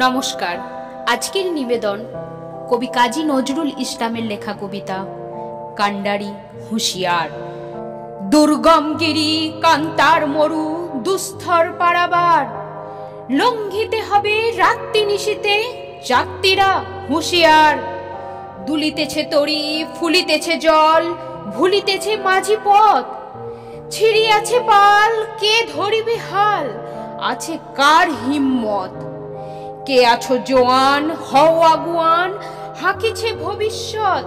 নমস্কার। আজকের নিবেদন কবি কাজী নজরুল ইসলামের লেখা কবিতা কান্ডারি হুঁশিয়ার। দুর্গম গিরি কান্তার মরু দুস্থর পারাবার, লঙ্ঘিতে হবে রাত্রি নিশীতে যাত্রীরা হুঁশিয়ার। দুলিতেছে তরি ফুলিতেছে জল, ভুলিতেছে মাঝি পথ, ছিড়িয়াছে পাল কে ধরিবে হাল, আছে কার হিম্মত। কে আছো জোয়ান হও আগুয়ান, হাঁকিছে ভবিষ্যৎ।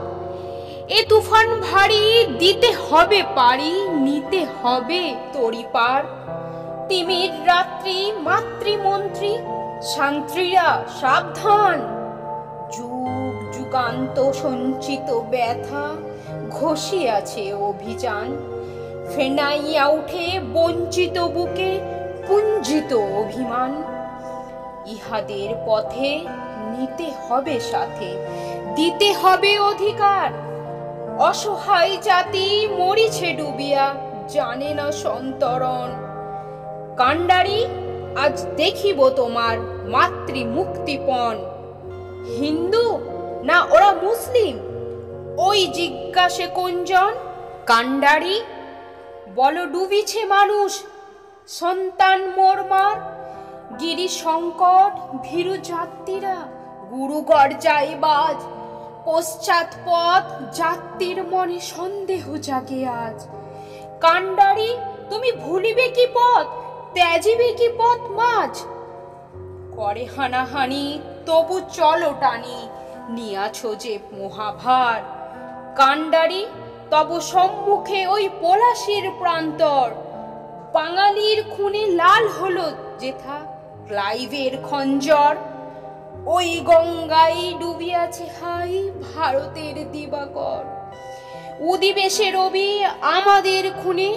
এ তুফান ভারী দিতে হবে পারি, নিতে হবে তরি পার। তিমির রাত্রি মাতৃমন্ত্রী শান্ত্রীরা সাবধান, যুগ যুগান্ত সঞ্চিত ব্যথা ঘষিয়াছে অভিযান। ফেনাইয়া উঠে বঞ্চিত বুকে পুঞ্জিত অভিমান। ইহাদের পথে নিতে হবে সাথে, দিতে হবে অধিকার। অসহায় জাতি মরিছে ডুবিয়া, জানে না সন্তরণ। কান্ডারি আজ দেখিব তোমার মাতৃ মুক্তিপণ। হিন্দু না ওরা মুসলিম, ওই জিজ্ঞাসে কোনজন? কান্ডারি বলো ডুবিছে মানুষ, সন্তান মোরমার। গিরি সংকট ভীরু যাত্রীরা গুরুগড় যাইবাজ, পশ্চাৎ পথ যাত্রীর মনে সন্দেহ জাগে আজ। কান্ডারি তুমি ভুলিবে কি পথ, ত্যাজিবে কি পথ মাঝ? করে হানাহানি তবু চলো টানি, নিয়াছো যে মহাভার। কান্ডারি তব সম্মুখে ওই পলাশির প্রান্তর, বাঙালির খুনে লাল হলো যেথা ক্লাইভের খঞ্জর। ওই গঙ্গাই ডুবিয়াছে হাই ভারতের দিবাকর, উদিবে সে রবি আমাদের খুনে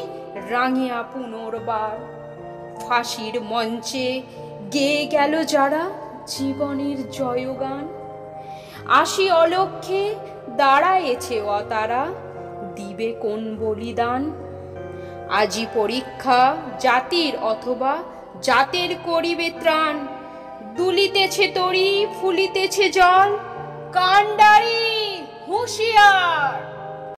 রাঙিয়া পুনর্বার। ফাঁসির মঞ্চে গেয়ে গেল যারা জীবনের জয়গান, আসি অলক্ষ্যে দাঁড়ায়েছে অতারা, দিবে কোন বলিদান? আজি পরীক্ষা জাতির অথবা জাতের করিবে ত্রাণ। দুলিতেছে তরি ফুলিতেছে জল, কান্ডারি হুঁশিয়ার।